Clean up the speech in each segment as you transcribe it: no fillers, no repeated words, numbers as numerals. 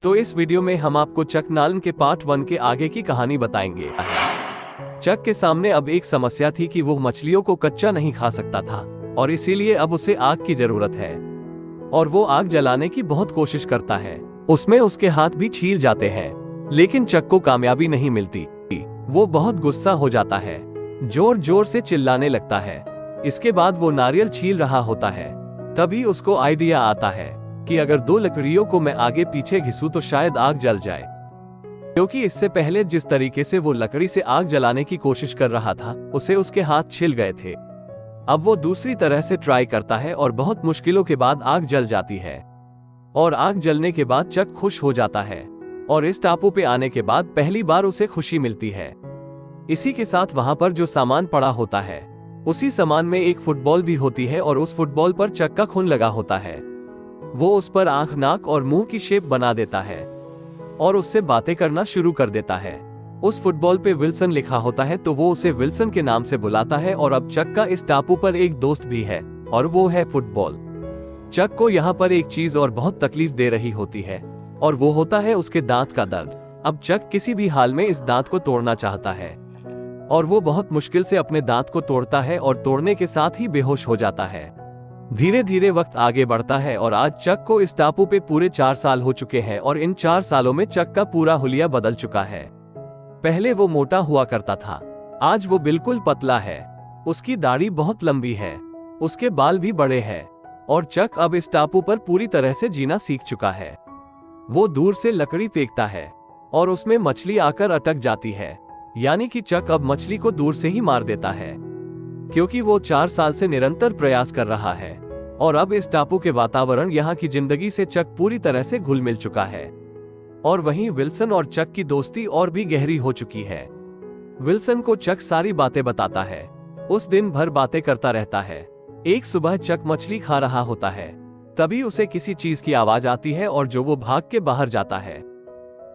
तो इस वीडियो में हम आपको चक नॉलन के पार्ट 1 के आगे की कहानी बताएंगे। चक के सामने अब एक समस्या थी कि वो मछलियों को कच्चा नहीं खा सकता था और इसीलिए अब उसे आग की जरूरत है और वो आग जलाने की बहुत कोशिश करता है। उसमें उसके हाथ भी छील जाते हैं, लेकिन चक को कामयाबी नहीं मिलती। वो बहुत गुस्सा हो जाता है, जोर जोर से चिल्लाने लगता है। इसके बाद वो नारियल छील रहा होता है, तभी उसको आइडिया आता है कि अगर दो लकड़ियों को मैं आगे पीछे घिसूं तो शायद आग जल जाए, क्योंकि इससे पहले जिस तरीके से वो लकड़ी से आग जलाने की कोशिश कर रहा था उसे उसके हाथ छिल गए थे। अब वो दूसरी तरह से ट्राई करता है और बहुत मुश्किलों के बाद आग जल जाती है और आग जलने के बाद चक खुश हो जाता है और इस टापू पे आने के बाद पहली बार उसे खुशी मिलती है। इसी के साथ वहां पर जो सामान पड़ा होता है उसी सामान में एक फुटबॉल भी होती है और उस फुटबॉल पर चक का खून लगा होता है। वो उस पर आंख, नाक और मुंह की शेप बना देता है और उससे बातें करना शुरू कर देता है। उस फुटबॉल पे विल्सन लिखा होता है तो वो उसे विल्सन के नाम से बुलाता है और अब चक का इस टापू पर एक दोस्त भी है और वो है फुटबॉल। चक को यहाँ पर एक चीज और बहुत तकलीफ दे रही होती है और वो होता है उसके दांत का दर्द। अब चक किसी भी हाल में इस दांत को तोड़ना चाहता है और वो बहुत मुश्किल से अपने दांत को तोड़ता है और तोड़ने के साथ ही बेहोश हो जाता है। धीरे धीरे वक्त आगे बढ़ता है और आज चक को इस टापू पे पूरे 4 साल हो चुके हैं और इन 4 सालों में चक का पूरा हुलिया बदल चुका है। पहले वो मोटा हुआ करता था, आज वो बिल्कुल पतला है। उसकी दाढ़ी बहुत लंबी है, उसके बाल भी बड़े हैं और चक अब इस टापू पर पूरी तरह से जीना सीख चुका है। वो दूर से लकड़ी फेंकता है और उसमें मछली आकर अटक जाती है, यानी कि चक अब मछली को दूर से ही मार देता है, क्योंकि वो 4 साल से निरंतर प्रयास कर रहा है और अब इस टापू के वातावरण, यहाँ की जिंदगी से चक पूरी तरह से घुल मिल चुका है। और वहीं विल्सन और चक की दोस्ती और भी गहरी हो चुकी है। विल्सन को चक सारी बातें बताता है, उस दिन भर बातें करता रहता है। एक सुबह चक मछली खा रहा होता है, तभी उसे किसी चीज की आवाज आती है और जो वो भाग के बाहर जाता है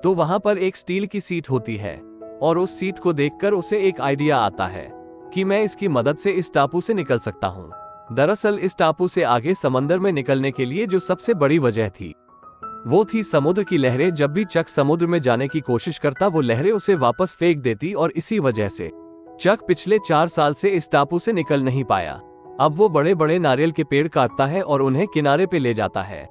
तो वहां पर एक स्टील की सीट होती है और उस सीट को देखकर उसे एक आइडिया आता है कि मैं इसकी मदद से इस टापू से निकल सकता हूँ। दरअसल इस टापू से आगे समंदर में निकलने के लिए जो सबसे बड़ी वजह थी वो थी समुद्र की लहरें। जब भी चक समुद्र में जाने की कोशिश करता वो लहरें उसे वापस फेंक देती और इसी वजह से चक पिछले 4 साल से इस टापू से निकल नहीं पाया। अब वो बड़े बड़े नारियल के पेड़ काटता है और उन्हें किनारे पे ले जाता है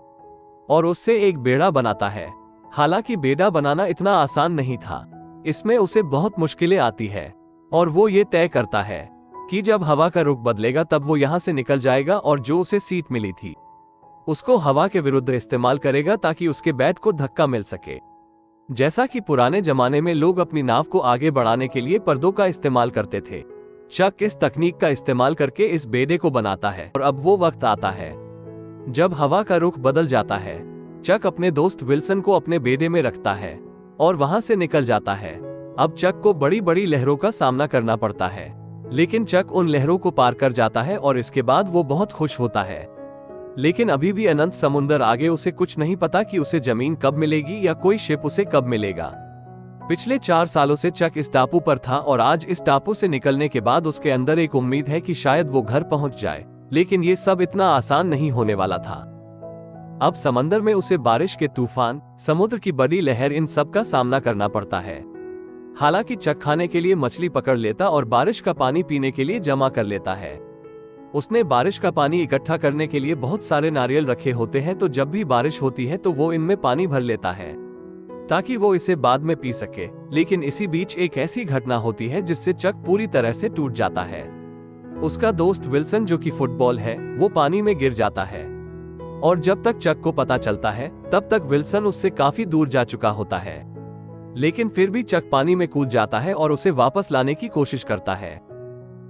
और उससे एक बेड़ा बनाता है। हालांकि बेड़ा बनाना इतना आसान नहीं था, इसमें उसे बहुत मुश्किलें आती है और वो ये तय करता है कि जब हवा का रुख बदलेगा तब वो यहाँ से निकल जाएगा और जो उसे सीट मिली थी उसको हवा के विरुद्ध इस्तेमाल करेगा ताकि उसके बैट को धक्का मिल सके। जैसा कि पुराने जमाने में लोग अपनी नाव को आगे बढ़ाने के लिए पर्दों का इस्तेमाल करते थे, चक इस तकनीक का इस्तेमाल करके इस बेड़े को बनाता है। और अब वो वक्त आता है जब हवा का रुख बदल जाता है। चक अपने दोस्त विल्सन को अपने बेड़े में रखता है और वहां से निकल जाता है। अब चक को बड़ी बड़ी लहरों का सामना करना पड़ता है, लेकिन चक उन लहरों को पार कर जाता है और इसके बाद वो बहुत खुश होता है। लेकिन अभी भी अनंत समुंदर आगे, उसे कुछ नहीं पता कि उसे जमीन कब मिलेगी या कोई शिप उसे कब मिलेगा। पिछले 4 सालों से चक इस टापू पर था और आज इस टापू से निकलने के बाद उसके अंदर एक उम्मीद है कि शायद वो घर पहुंच जाए, लेकिन ये सब इतना आसान नहीं होने वाला था। अब समंदर में उसे बारिश के तूफान, समुद्र की बड़ी लहर, इन सब का सामना करना पड़ता है। हालांकि चक खाने के लिए मछली पकड़ लेता और बारिश का पानी पीने के लिए जमा कर लेता है। उसने बारिश का पानी इकट्ठा करने के लिए बहुत सारे नारियल रखे होते हैं, तो जब भी बारिश होती है तो वो इनमें पानी भर लेता है ताकि वो इसे बाद में पी सके। लेकिन इसी बीच एक ऐसी घटना होती है जिससे चक पूरी तरह से टूट जाता है। उसका दोस्त विल्सन, जो कि फुटबॉल है, वो पानी में गिर जाता है और जब तक चक को पता चलता है तब तक विल्सन उससे काफी दूर जा चुका होता है। लेकिन फिर भी चक पानी में कूद जाता है और उसे वापस लाने की कोशिश करता है,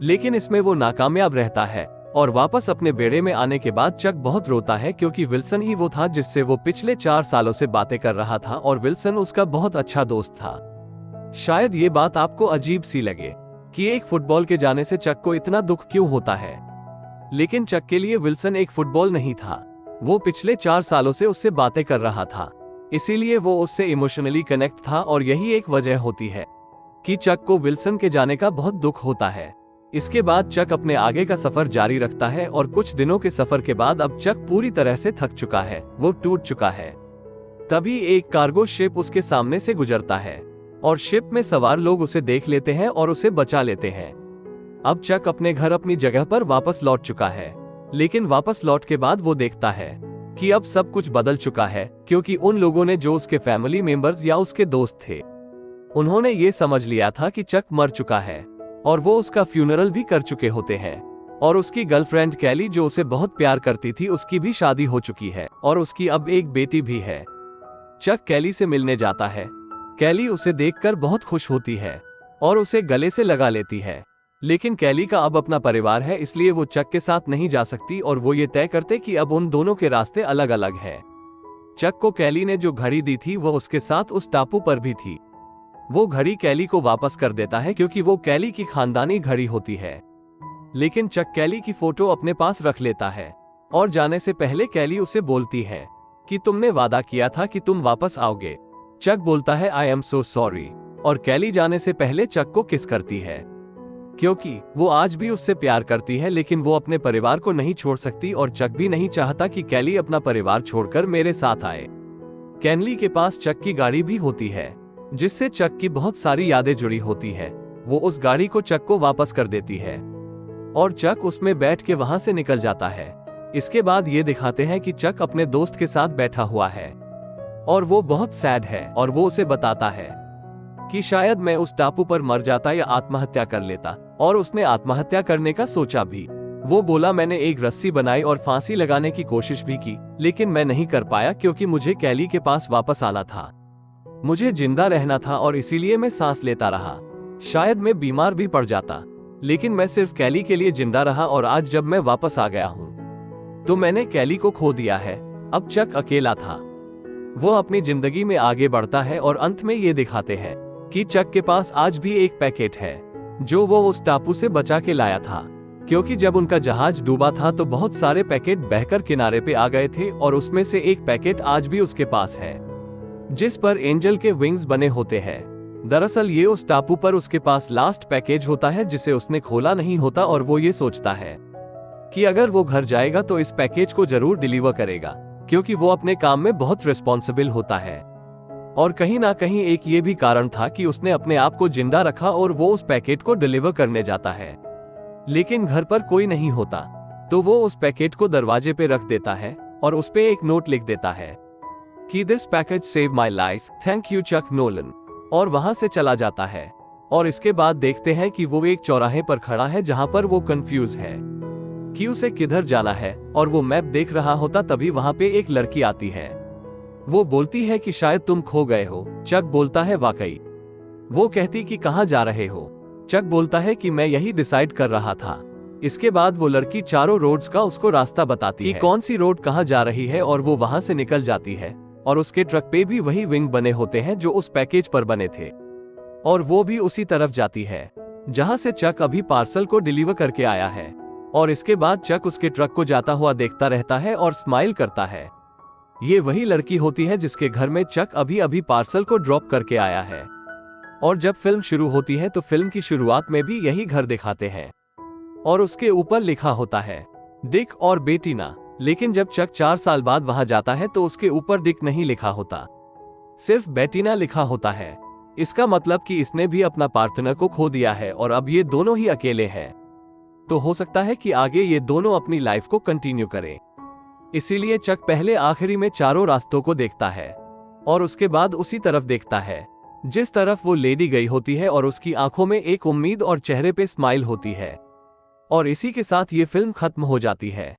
लेकिन इसमें वो नाकामयाब रहता है और वापस अपने बेड़े में आने के बाद चक बहुत रोता है, क्योंकि विल्सन ही वो था जिससे वो पिछले 4 सालों से बातें कर रहा था और विल्सन उसका बहुत अच्छा दोस्त था। शायद ये बात आपको अजीब सी लगे कि एक फुटबॉल के जाने से चक को इतना दुख क्यों होता है, लेकिन चक के लिए विल्सन एक फुटबॉल नहीं था। वो पिछले 4 सालों से उससे बातें कर रहा था, इसीलिए वो उससे इमोशनली कनेक्ट था और यही एक वजह होती है कि चक को विल्सन के जाने का बहुत दुख होता है। इसके बाद चक अपने आगे का सफर जारी रखता है और कुछ दिनों के सफर के बाद अब चक पूरी तरह से थक चुका है, वो टूट चुका है। तभी एक कार्गो शिप उसके सामने से गुजरता है और शिप में सवार लोग उसे देख लेते हैं और उसे बचा लेते हैं। अब चक अपने घर अपनी जगह पर वापस लौट चुका है, लेकिन वापस लौट के बाद वो देखता है कि अब सब कुछ बदल चुका है, क्योंकि उन लोगों ने जो उसके फैमिली मेंबर्स या उसके दोस्त थे, उन्होंने ये समझ लिया था कि चक मर चुका है और वो उसका फ्यूनरल भी कर चुके होते हैं। और उसकी गर्लफ्रेंड कैली जो उसे बहुत प्यार करती थी, उसकी भी शादी हो चुकी है और उसकी अब एक बेटी भी है। चक कैली से मिलने जाता है। कैली उसे देखकर बहुत खुश होती है और उसे गले से लगा लेती है, लेकिन कैली का अब अपना परिवार है, इसलिए वो चक के साथ नहीं जा सकती और वो ये तय करते कि अब उन दोनों के रास्ते अलग अलग हैं। चक को कैली ने जो घड़ी दी थी वो उसके साथ उस टापू पर भी थी। वो घड़ी कैली को वापस कर देता है क्योंकि वो कैली की खानदानी घड़ी होती है, लेकिन चक कैली की फोटो अपने पास रख लेता है और जाने से पहले कैली उसे बोलती है कि तुमने वादा किया था कि तुम वापस आओगे। चक बोलता है आई एम सो सॉरी, और कैली जाने से पहले चक को किस करती है क्योंकि वो आज भी उससे प्यार करती है, लेकिन वो अपने परिवार को नहीं छोड़ सकती और चक भी नहीं चाहता कि कैली अपना परिवार छोड़कर मेरे साथ आए। कैनली के पास चक की गाड़ी भी होती है जिससे चक की बहुत सारी यादें जुड़ी होती है। वो उस गाड़ी को चक को वापस कर देती है और चक उसमें बैठ के वहां से निकल जाता है। इसके बाद ये दिखाते हैं कि चक अपने दोस्त के साथ बैठा हुआ है और वो बहुत सैड है और वो उसे बताता है कि शायद मैं उस टापू पर मर जाता या आत्महत्या कर लेता, और उसने आत्महत्या करने का सोचा भी। वो बोला मैंने एक रस्सी बनाई और फांसी लगाने की कोशिश भी की, लेकिन मैं नहीं कर पाया क्योंकि मुझे कैली के पास वापस आना था, मुझे जिंदा रहना था और इसीलिए मैं सांस लेता रहा। शायद मैं बीमार भी पड़ जाता, लेकिन मैं सिर्फ कैली के लिए जिंदा रहा और आज जब मैं वापस आ गया हूँ तो मैंने कैली को खो दिया है। अब चक अकेला था। वो अपनी जिंदगी में आगे बढ़ता है और अंत में ये दिखाते हैं कि चक के पास आज भी एक पैकेट है जो वो उस टापू से बचा के लाया था, क्योंकि जब उनका जहाज डूबा था तो बहुत सारे पैकेट बहकर किनारे पे आ गए थे और उसमें से एक पैकेट आज भी उसके पास है जिस पर एंजल के विंग्स बने होते हैं। दरअसल ये उस टापू पर उसके पास लास्ट पैकेज होता है जिसे उसने खोला नहीं होता और वो ये सोचता है कि अगर वो घर जाएगा तो इस पैकेज को जरूर डिलीवर करेगा, क्योंकि वो अपने काम में बहुत रिस्पॉन्सिबल होता है। और कहीं ना कहीं एक ये भी कारण था कि उसने अपने आप को जिंदा रखा और वो उस पैकेट को डिलीवर करने जाता है, लेकिन घर पर कोई नहीं होता तो वो उस पैकेट को दरवाजे पे रख देता है और उस पे एक नोट लिख देता है कि this package save my life, thank you Chuck Nolan, और वहां से चला जाता है। और इसके बाद देखते हैं कि वो एक चौराहे पर खड़ा है जहां पर वो कंफ्यूज है कि उसे किधर जाना है, और वो मैप देख रहा होता तभी वहां पे एक लड़की आती है। वो बोलती है कि शायद तुम खो गए हो। चक बोलता है वाकई। वो कहती कि कहां जा रहे हो। चक बोलता है कि मैं यही डिसाइड कर रहा था। इसके बाद वो लड़की चारों रोड्स का उसको रास्ता बताती है कि कौन सी रोड कहां जा रही है, और वो वहां से निकल जाती है और उसके ट्रक पे भी वही विंग बने होते हैं जो उस पैकेज पर बने थे, और वो भी उसी तरफ जाती है जहां से चक अभी पार्सल को डिलीवर करके आया है। और इसके बाद चक उसके ट्रक को जाता हुआ देखता रहता है और स्माइल करता है। ये वही लड़की होती है जिसके घर में चक अभी अभी पार्सल को ड्रॉप करके आया है। और जब फिल्म शुरू होती है तो फिल्म की शुरुआत में भी यही घर दिखाते हैं और उसके ऊपर लिखा होता है डिक और बेटीना। लेकिन जब चक 4 साल बाद वहां जाता है तो उसके ऊपर डिक नहीं लिखा होता, सिर्फ बेटीना लिखा होता है। इसका मतलब कि इसने भी अपना पार्टनर को खो दिया है और अब ये दोनों ही अकेले हैं। तो हो सकता है कि आगे ये दोनों अपनी लाइफ को कंटिन्यू करें। इसीलिए चक पहले आखिरी में चारों रास्तों को देखता है और उसके बाद उसी तरफ देखता है जिस तरफ वो लेडी गई होती है, और उसकी आंखों में एक उम्मीद और चेहरे पे स्माइल होती है। और इसी के साथ ये फिल्म खत्म हो जाती है।